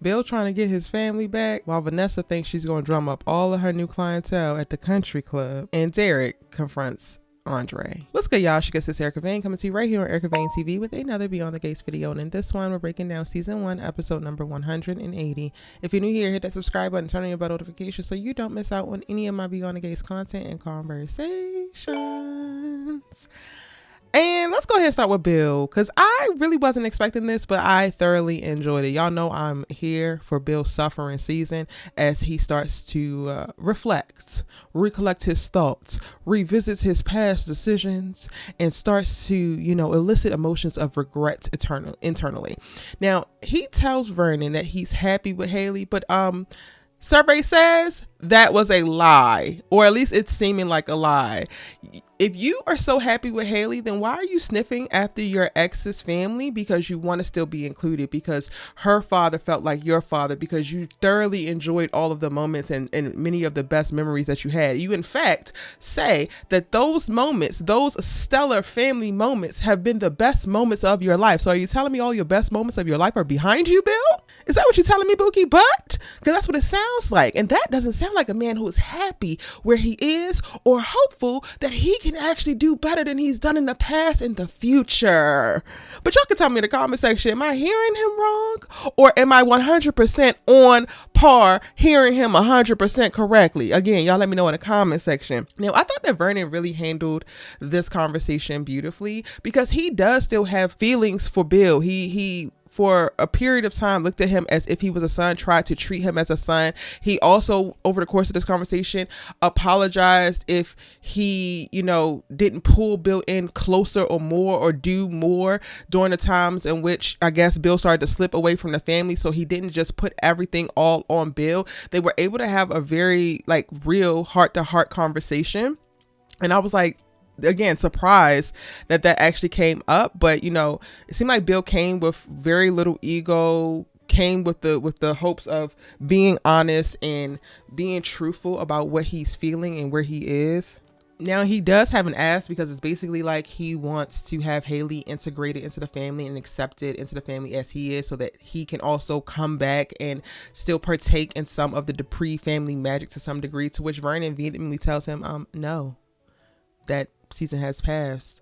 Bill trying to get his family back while Vanessa thinks she's going to drum up all of her new clientele at the country club. And Derek confronts Andre. What's good, y'all? She gets this Erica Vane coming to you right here on Erica Vane TV with another Beyond the Gates video. And in this one, we're breaking down season 1, episode number 180. If you're new here, hit that subscribe button, turn on your bell notifications so you don't miss out on any of my Beyond the Gates content and conversations. And let's go ahead and start with Bill, because I really wasn't expecting this, but I thoroughly enjoyed it. Y'all know I'm here for Bill's suffering season as he starts to reflect, recollect his thoughts, revisits his past decisions, and starts to, elicit emotions of regret internally. Now, he tells Vernon that he's happy with Haley, but survey says that was a lie, or at least it's seeming like a lie. If you are so happy with Haley, then why are you sniffing after your ex's family? Because you want to still be included, because her father felt like your father, because you thoroughly enjoyed all of the moments and many of the best memories that you had. You in fact say that those moments, those stellar family moments, have been the best moments of your life. So are you telling me all your best moments of your life are behind you, Bill? Is that what you're telling me, Bookie? But because that's what it sounds like. And that doesn't sound like a man who is happy where he is or hopeful that he can actually do better than he's done in the past in the future. But y'all can tell me in the comment section, am I hearing him wrong? Or am I 100% on par hearing him 100% correctly? Again, y'all let me know in the comment section. Now, I thought that Vernon really handled this conversation beautifully, because he does still have feelings for Bill. He for a period of time looked at him as if he was a son, tried to treat him as a son. He also, over the course of this conversation, apologized if he, didn't pull Bill in closer or more or do more during the times in which I guess Bill started to slip away from the family. So he didn't just put everything all on Bill. They were able to have a very real heart-to-heart conversation. And I was like, again, surprised that actually came up. But it seemed like Bill came with very little ego, came with the hopes of being honest and being truthful about what he's feeling and where he is. Now, he does have an ask, because it's basically like he wants to have Haley integrated into the family and accepted into the family as he is, so that he can also come back and still partake in some of the Dupree family magic to some degree, to which Vernon vehemently tells him, no, that season has passed.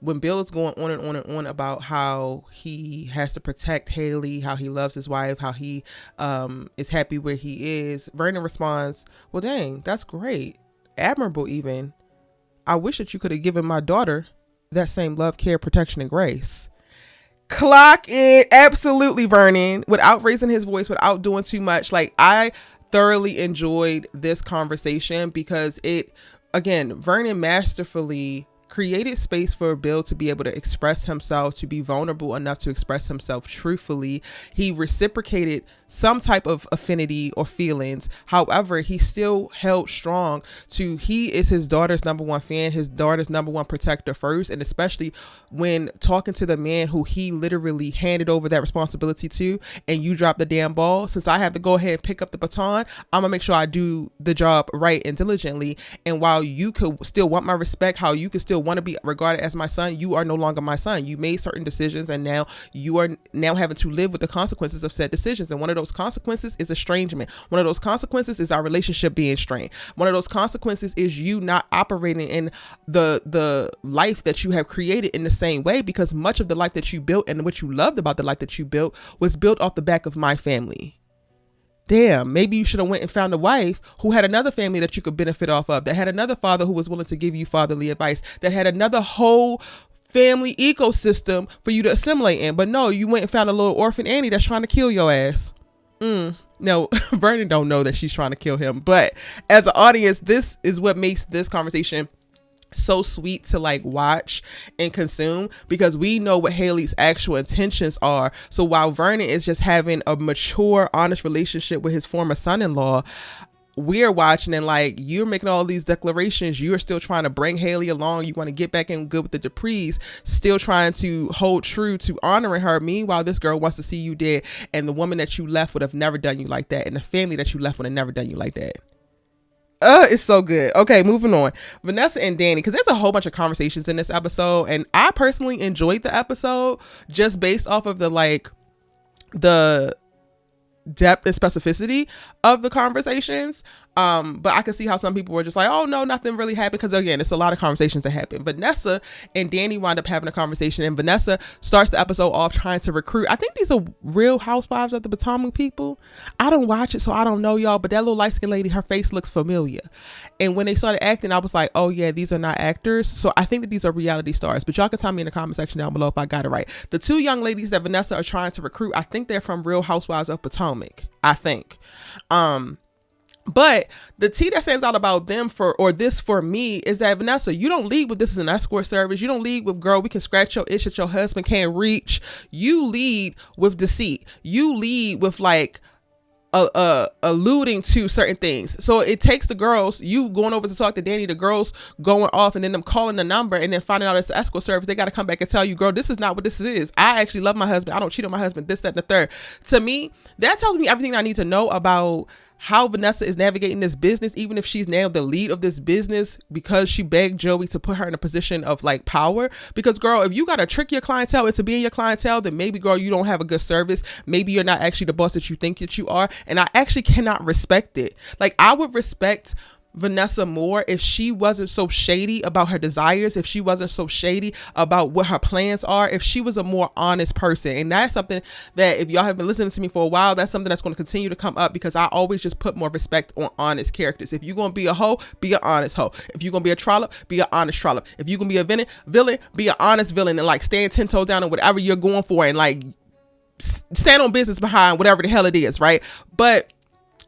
When Bill is going on and on and on about how he has to protect Haley, how he loves his wife, how he is happy where he is, Vernon responds, well, dang, that's great, admirable even. I wish that you could have given my daughter that same love, care, protection, and grace. Clock it. Absolutely, Vernon, without raising his voice, without doing too much. I thoroughly enjoyed this conversation, because Vernon masterfully created space for Bill to be able to express himself, to be vulnerable enough to express himself truthfully. He reciprocated some type of affinity or feelings. However, he still held strong to, he is his daughter's number one fan, his daughter's number one protector first. And especially when talking to the man who he literally handed over that responsibility to, and you drop the damn ball, since I have to go ahead and pick up the baton, I'm gonna make sure I do the job right and diligently. And while you could still want my respect, how you could still want to be regarded as my son, you are no longer my son. You made certain decisions, and now you are having to live with the consequences of said decisions. And one of those consequences is estrangement. One of those consequences is our relationship being strained. One of those consequences is you not operating in the life that you have created in the same way, because much of the life that you built and what you loved about the life that you built was built off the back of my family. Damn, maybe you should have went and found a wife who had another family that you could benefit off of, that had another father who was willing to give you fatherly advice, that had another whole family ecosystem for you to assimilate in. But no, you went and found a little orphan Annie that's trying to kill your ass. No, Vernon don't know that she's trying to kill him. But as an audience, this is what makes this conversation so sweet to watch and consume, because we know what Haley's actual intentions are. So while Vernon is just having a mature, honest relationship with his former son-in-law, we're watching and you're making all these declarations. You're still trying to bring Haley along. You want to get back in good with the Duprees, still trying to hold true to honoring her. Meanwhile, this girl wants to see you dead, and the woman that you left would have never done you like that, and the family that you left would have never done you like that. It's so good. Okay, moving on. Vanessa and Dani, because there's a whole bunch of conversations in this episode, and I personally enjoyed the episode just based off of the depth and specificity of the conversations. But I can see how some people were just like, oh no, nothing really happened. Because again, it's a lot of conversations that happen. Vanessa and Dani wind up having a conversation, and Vanessa starts the episode off trying to recruit. I think these are Real Housewives of the Potomac people. I don't watch it, so I don't know, y'all. But that little light skinned lady, her face looks familiar. And when they started acting, I was like, oh yeah, these are not actors. So I think that these are reality stars. But y'all can tell me in the comment section down below if I got it right. The two young ladies that Vanessa are trying to recruit, I think they're from Real Housewives of Potomac. I think. But the tea that stands out about them for me is that, Vanessa, you don't lead with this is an escort service. You don't lead with, girl, we can scratch your itch that your husband can't reach. You lead with deceit. You lead with like alluding to certain things. So it takes the girls, you going over to talk to Dani, the girls going off and then them calling the number and then finding out it's the escort service. They got to come back and tell you, girl, this is not what this is. I actually love my husband. I don't cheat on my husband, this, that, and the third. To me, that tells me everything I need to know about how Vanessa is navigating this business, even if she's now the lead of this business because she begged Joey to put her in a position of like power. Because girl, if you got to trick your clientele into being your clientele, then maybe, girl, you don't have a good service. Maybe you're not actually the boss that you think that you are. And I actually cannot respect it. Like, I would respect Vanessa more if she wasn't so shady about her desires, if she wasn't so shady about what her plans are, if she was a more honest person. And that's something that, if y'all have been listening to me for a while, that's something that's going to continue to come up, because I always just put more respect on honest characters. If you're going to be a hoe, be an honest hoe. If you're going to be a trollop, be an honest trollop. If you're going to be a villain, be an honest villain, and like stand 10 toes down on whatever you're going for, and like stand on business behind whatever the hell it is, right? But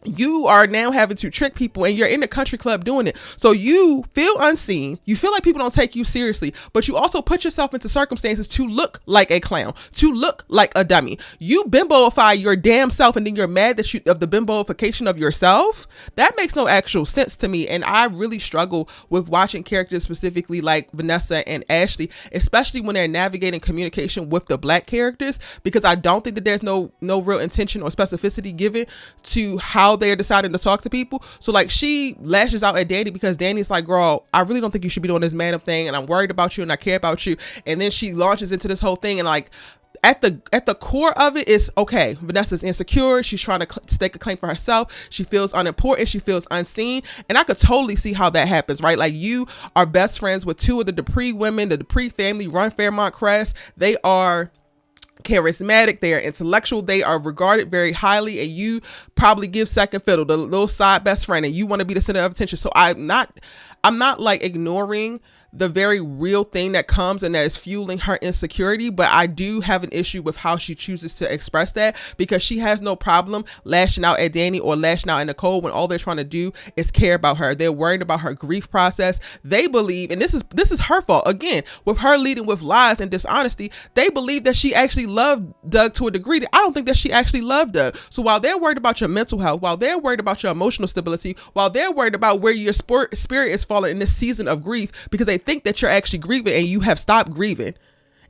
you are now having to trick people, and you're in the country club doing it. So you feel unseen. You feel like people don't take you seriously, but you also put yourself into circumstances to look like a clown, to look like a dummy. You bimboify your damn self, and then you're mad that you of the bimboification of yourself. That makes no actual sense to me. And I really struggle with watching characters specifically like Vanessa and Ashley, especially when they're navigating communication with the black characters, because I don't think that there's no real intention or specificity given to how they're deciding to talk to people. So like, she lashes out at Dani because Dani's like, girl, I really don't think you should be doing this Mangum thing, and I'm worried about you and I care about you. And then she launches into this whole thing, and like at the core of it is, okay, Vanessa's insecure. She's trying to stake a claim for herself. She feels unimportant. She feels unseen. And I could totally see how that happens, right? Like, you are best friends with two of the Dupree women. The Dupree family run Fairmont Crest. They are charismatic, they are intellectual, they are regarded very highly, and you probably give second fiddle, the little side best friend, and you want to be the center of attention. So I'm not like ignoring the very real thing that comes and that is fueling her insecurity, but I do have an issue with how she chooses to express that, because she has no problem lashing out at Dani or lashing out at Nicole when all they're trying to do is care about her. They're worried about her grief process. They believe, and this is her fault again, with her leading with lies and dishonesty. They believe that she actually loved Doug to a degree that I don't think that she actually loved Doug. So while they're worried about your mental health, while they're worried about your emotional stability, while they're worried about where your spirit is falling in this season of grief, because they think that you're actually grieving and you have stopped grieving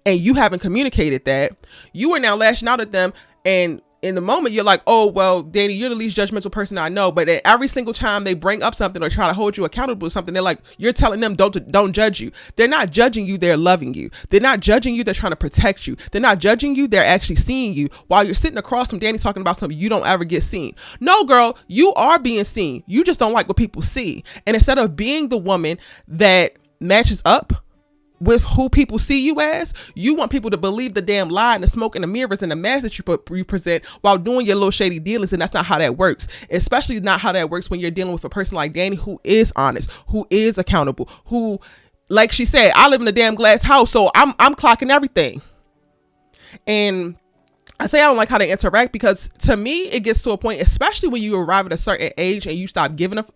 and you haven't communicated that, you are now lashing out at them. And in the moment you're like, oh, well, Dani, you're the least judgmental person I know. But then every single time they bring up something or try to hold you accountable to something, they're like, you're telling them don't judge you. They're not judging you. They're loving you. They're not judging you. They're trying to protect you. They're not judging you. They're actually seeing you, while you're sitting across from Dani talking about something you don't ever get seen. No, girl, you are being seen. You just don't like what people see. And instead of being the woman that matches up with who people see you as, you want people to believe the damn lie and the smoke and the mirrors and the mask that you present while doing your little shady dealings. And that's not how that works, especially not how that works when you're dealing with a person like Dani, who is honest, who is accountable, who, like she said, I live in a damn glass house, so I'm clocking everything. And I say I don't like how they interact, because to me it gets to a point, especially when you arrive at a certain age and you stop giving a fuck,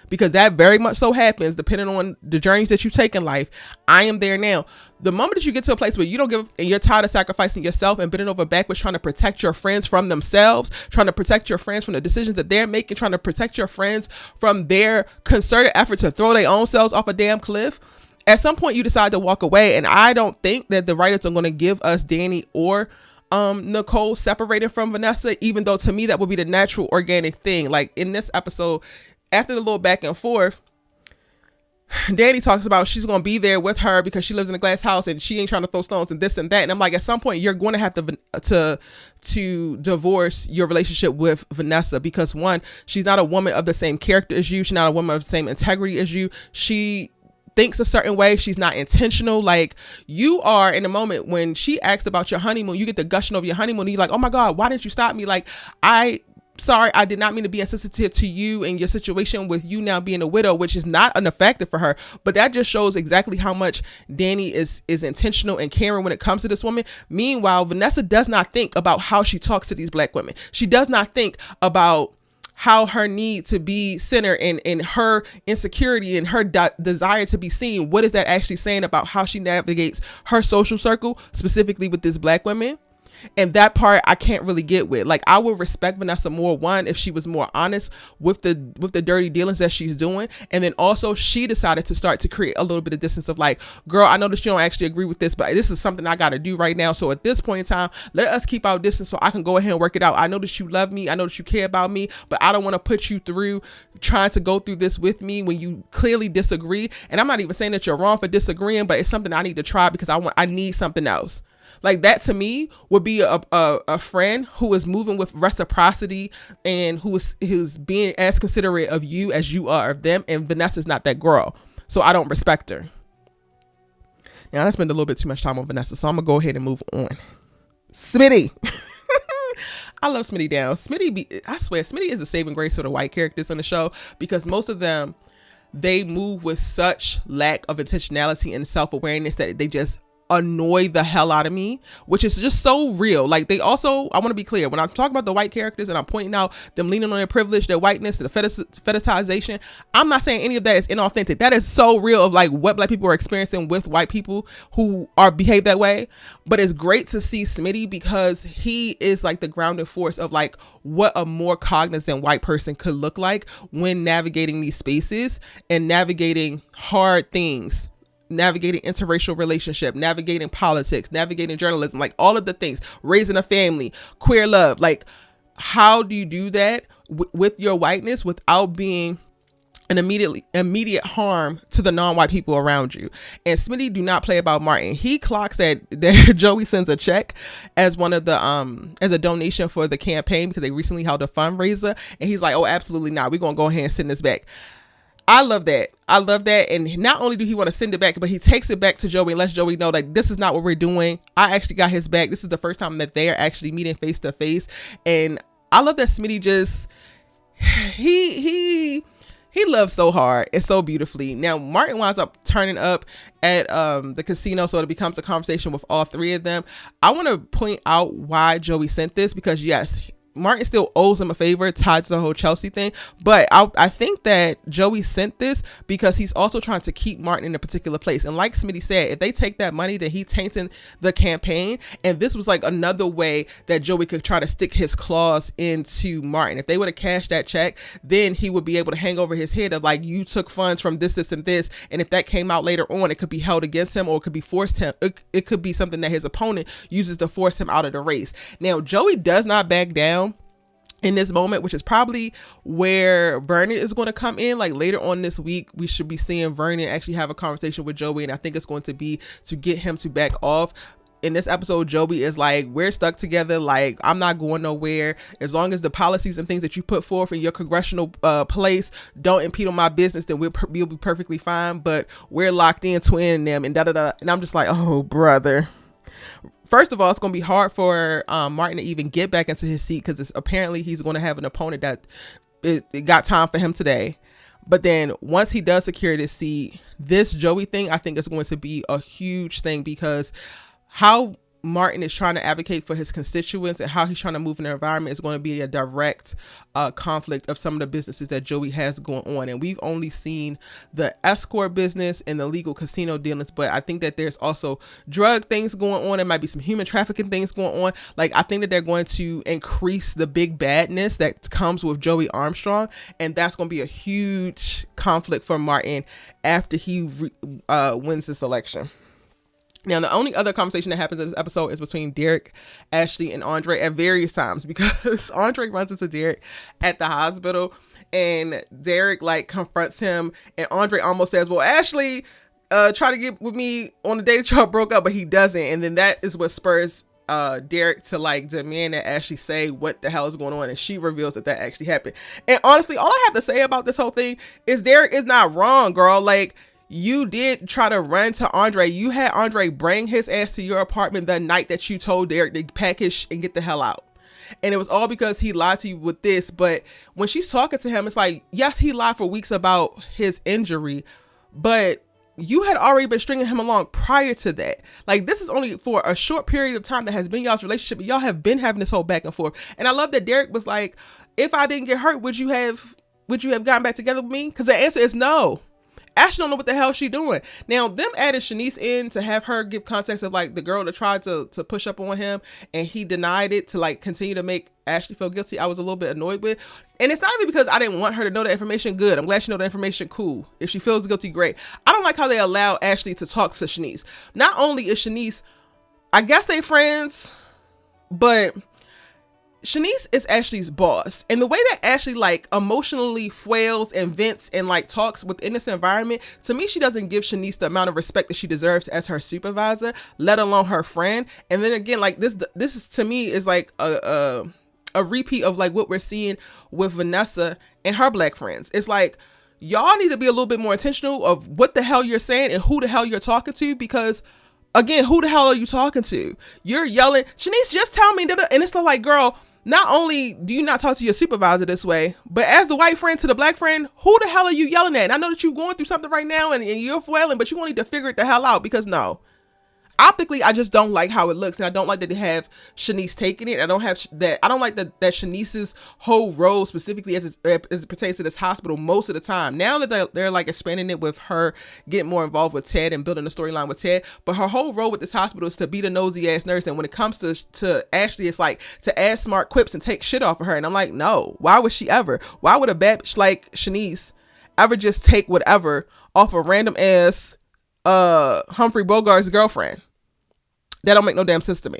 because that very much so happens depending on the journeys that you take in life. I am there now. The moment that you get to a place where you don't give, and you're tired of sacrificing yourself and bending over backwards trying to protect your friends from themselves, trying to protect your friends from the decisions that they're making, trying to protect your friends from their concerted effort to throw their own selves off a damn cliff, at some point you decide to walk away. And I don't think that the writers are going to give us Dani or Nicole separated from Vanessa, even though to me that would be the natural organic thing. Like in this episode, after the little back and forth, Dani talks about she's going to be there with her because she lives in a glass house and she ain't trying to throw stones and this and that. And I'm like, at some point you're going to have to divorce your relationship with Vanessa, because one, she's not a woman of the same character as you. She's not a woman of the same integrity as you. She thinks a certain way. She's not intentional. Like, you are in a moment when she asks about your honeymoon, you get the gushing over your honeymoon and you're like, oh my God, why didn't you stop me? Like, sorry, I did not mean to be insensitive to you and your situation with you now being a widow, which is not an effective for her. But that just shows exactly how much Dani is intentional and caring when it comes to this woman. Meanwhile, Vanessa does not think about how she talks to these black women. She does not think about how her need to be centered in her insecurity and her desire to be seen. What is that actually saying about how she navigates her social circle, specifically with these black women? And that part I can't really get with. Like, I would respect Vanessa more, one, if she was more honest with the dirty dealings that she's doing. And then also she decided to start to create a little bit of distance of like, girl, I know that you don't actually agree with this, but this is something I got to do right now. So at this point in time, let us keep our distance so I can go ahead and work it out. I know that you love me. I know that you care about me, but I don't want to put you through trying to go through this with me when you clearly disagree. And I'm not even saying that you're wrong for disagreeing, but it's something I need to try because I need something else. Like, that to me would be a friend who is moving with reciprocity and who's being as considerate of you as you are of them. And Vanessa's not that girl, so I don't respect her. Now, I spent a little bit too much time on Vanessa, so I'm gonna go ahead and move on. Smitty. I love Smitty down. I swear, Smitty is the saving grace for the white characters on the show, because most of them, they move with such lack of intentionality and self-awareness that they just annoy the hell out of me, which is just so real. Like, they also, I want to be clear, when I'm talking about the white characters and I'm pointing out them leaning on their privilege, their whiteness, the fetishization, I'm not saying any of that is inauthentic. That is so real of like what black people are experiencing with white people who are behave that way. But it's great to see Smitty, because he is like the grounding force of like what a more cognizant white person could look like when navigating these spaces and navigating hard things, navigating interracial relationship, navigating politics, navigating journalism, like all of the things, raising a family, queer love. Like, how do you do that with your whiteness without being an immediate harm to the non-white people around you? And Smitty do not play about Martin. He clocks that Joey sends a check as one of the as a donation for the campaign because they recently held a fundraiser, and he's like, oh, absolutely not, we're gonna go ahead and send this back. I love that. And not only do he want to send it back, but he takes it back to Joey and lets Joey know that this is not what we're doing. I actually got his back. This is the first time that they are actually meeting face to face. And I love that Smitty just, he loves so hard and so beautifully. Now, Martin winds up turning up at the casino, so it becomes a conversation with all three of them. I want to point out why Joey sent this, because yes, Martin still owes him a favor tied to the whole Chelsea thing, but I think that Joey sent this because he's also trying to keep Martin in a particular place. And like Smitty said, if they take that money, then he tainting the campaign, and this was like another way that Joey could try to stick his claws into Martin. If they would have cashed that check, then he would be able to hang over his head of like, you took funds from this and this, and if that came out later on, it could be held against him, or it could be forced him. It could be something that his opponent uses to force him out of the race. Now, Joey does not back down in this moment, which is probably where Vernon is going to come in. Like, later on this week, we should be seeing Vernon actually have a conversation with Joey, and I think it's going to be to get him to back off. In this episode, Joey is like, we're stuck together. Like, I'm not going nowhere. As long as the policies and things that you put forth in your congressional place don't impede on my business, then we'll be perfectly fine. But we're locked in twin them and da-da-da. And I'm just like, oh, brother. First of all, it's going to be hard for Martin to even get back into his seat, because apparently he's going to have an opponent that it got time for him today. But then once he does secure this seat, this Joey thing, I think is going to be a huge thing, because how Martin is trying to advocate for his constituents and how he's trying to move in the environment is going to be a direct conflict of some of the businesses that Joey has going on. And we've only seen the escort business and the legal casino dealings, but I think that there's also drug things going on. There might be some human trafficking things going on. Like, I think that they're going to increase the big badness that comes with Joey Armstrong, and that's going to be a huge conflict for Martin after he wins this election. Now, the only other conversation that happens in this episode is between Derek, Ashley, and Andre at various times, because Andre runs into Derek at the hospital, and Derek like confronts him, and Andre almost says, well, Ashley tried to get with me on the day that y'all broke up, but he doesn't. And then that is what spurs Derek to like demand that Ashley say what the hell is going on, and she reveals that actually happened. And honestly, all I have to say about this whole thing is Derek is not wrong, girl. Like, you did try to run to Andre. You had Andre bring his ass to your apartment the night that you told Derek to pack his and get the hell out. And it was all because he lied to you with this. But when she's talking to him, it's like, yes, he lied for weeks about his injury, but you had already been stringing him along prior to that. Like, this is only for a short period of time that has been y'all's relationship. Y'all have been having this whole back and forth. And I love that Derek was like, if I didn't get hurt, would you have gotten back together with me? Because the answer is no. Ashley don't know what the hell she doing. Now, them adding Shanice in to have her give context of like the girl that tried to push up on him and he denied it to like continue to make Ashley feel guilty, I was a little bit annoyed with. And it's not even because I didn't want her to know the information. Good. I'm glad she know the information. Cool. If she feels guilty, great. I don't like how they allow Ashley to talk to Shanice. Not only is Shanice, I guess they friends, but Shanice is Ashley's boss, and the way that Ashley like emotionally flails and vents and like talks within this environment, to me, she doesn't give Shanice the amount of respect that she deserves as her supervisor, let alone her friend. And then again, like this is to me is like a repeat of like what we're seeing with Vanessa and her black friends. It's like, y'all need to be a little bit more intentional of what the hell you're saying and who the hell you're talking to, because again, who the hell are you talking to? You're yelling, Shanice, just tell me, and it's like, girl, not only do you not talk to your supervisor this way, but as the white friend to the black friend, who the hell are you yelling at? And I know that you're going through something right now and you're flailing, but you won't need to figure it the hell out, because no. Optically, I just don't like how it looks, and I don't like that they have Shanice taking it. I don't like that Shanice's whole role, specifically as it pertains to this hospital, most of the time. Now that they're like expanding it with her getting more involved with Ted and building the storyline with Ted, but her whole role with this hospital is to be the nosy ass nurse. And when it comes to Ashley, it's like to add smart quips and take shit off of her. And I'm like, no, why would she ever? Why would a bad bitch like Shanice ever just take whatever off a random ass Humphrey Bogart's girlfriend? That don't make no damn sense to me.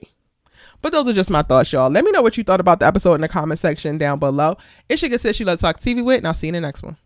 But those are just my thoughts, y'all. Let me know what you thought about the episode in the comment section down below. It's your good sis you love to talk TV with, and I'll see you in the next one.